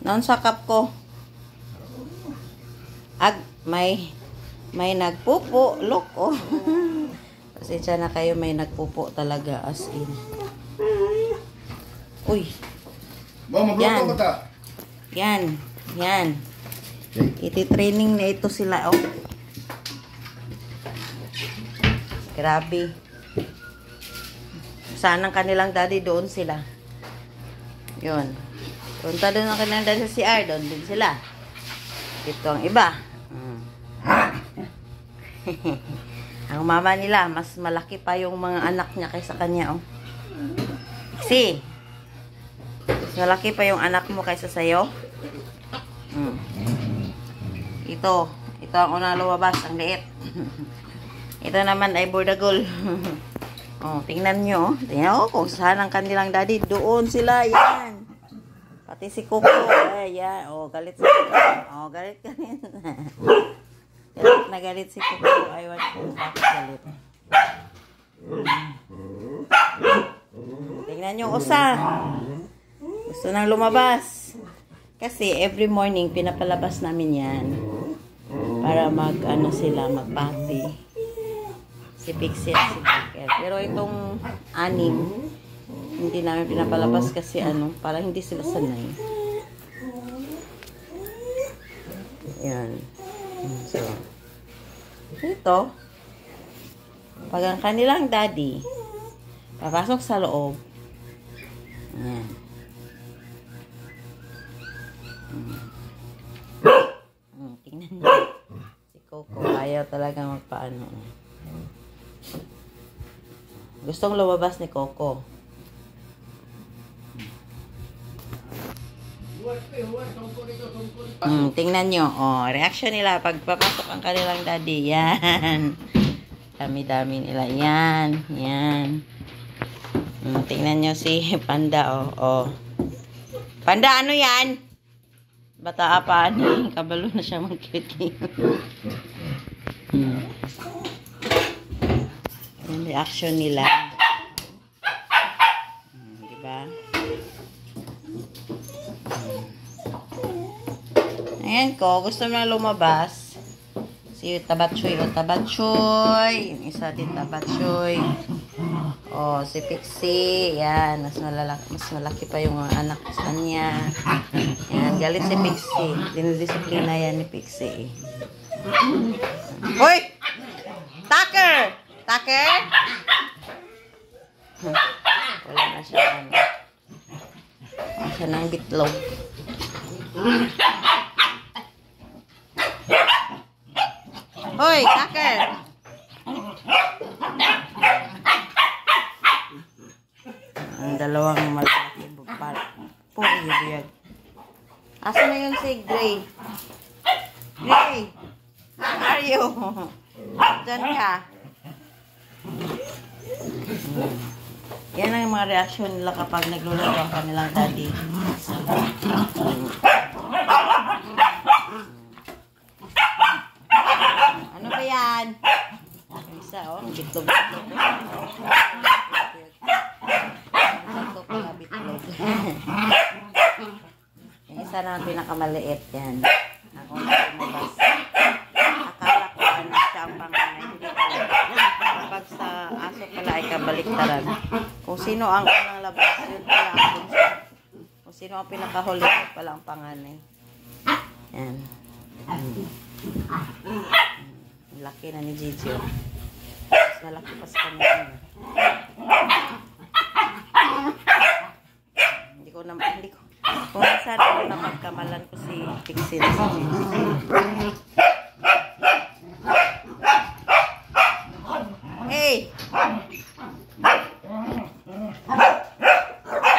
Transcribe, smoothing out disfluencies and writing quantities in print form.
Noon sa cup ko. May nagpupo. Look, oh. Pasensya na kayo, may nagpupo talaga as in. Uy. Yan. Yan. Yan. Iti-training na ito sila, oh. Grabe. Saan ang kanilang daddy, doon sila. Yun. Punta doon ang kanilang daddy sa CR, doon din sila. Ito ang iba. Ang mama nila, mas malaki pa yung mga anak niya kaysa kanya, oh. Kasi, mas malaki pa yung anak mo kaysa sa'yo. Ito ang unang lumabas, ang liit. Ito naman ay burdagol. Oh, tingnan nyo. Tingnan kung saan ang kanilang daddy. Doon sila, yan. Pati si Coco. Ayan. Oh, galit si Coco. Oh, galit ka rin. Galit na galit si Coco. Aywan ko. Bakit galit? Tingnan nyo, usa. Gusto nang lumabas. Kasi every morning, pinapalabas namin yan. Para magpati. Si Pixie at si Baker. Pero itong anim, hindi namin pinapalabas kasi parang hindi sila sanay. Yan. So, ito, pag ang kanilang daddy, papasok sa loob, yan. Tingnan niyo. Si Coco, ayaw talaga magpaano. Gustong lumabas ni Coco. Tingnan nyo. Oh, reaction nila pag papasok ang kanilang daddy. Yan. Dami-dami nila. Yan. Yan. Tingnan nyo si Panda. Oh. Panda, ano yan? Bata pa. Kabalo na siya mag-cute. Yung reaction nila. Diba? Ayan ko, gusto mo na lumabas. Si Tabatchoy, o Tabatchoy. Yung isa din Tabatchoy. O, si Pixie. Yan, mas malaki pa yung anak sa kanya. Yan, galit si Pixie. Dinidisiplina yan ni Pixie. Hoy! Tucker! Tucker? Wala na siya. Wala siya ng bitlog. Hoy, Tucker! Ang dalawang malaki bupal. Puri biyag. Asa na yun si Gray? Gray! How are you? Diyan ka. Yan ang mga reaksyon nila kapag nagluluto ang kanilang daddy. Ano ba yan? Yung isa, oh. Bitlog-bitlog. Ito pala bitlog. Yung isa naman pinakamaliit. Yan. Ako na lumabas. Akala ko siya ang panganay. Hindi pala. Kapag sa aso pala ay kabaliktaran. Kung sino ang unang labas, yun pala ang bunso. Kung sino ang pinakahuli, yun pala ang panganay. Yan. Laki na ni Gigi. Mas malaki pa sa kanya. Hindi ko kung saan ako na magkamalan ko si Pixie.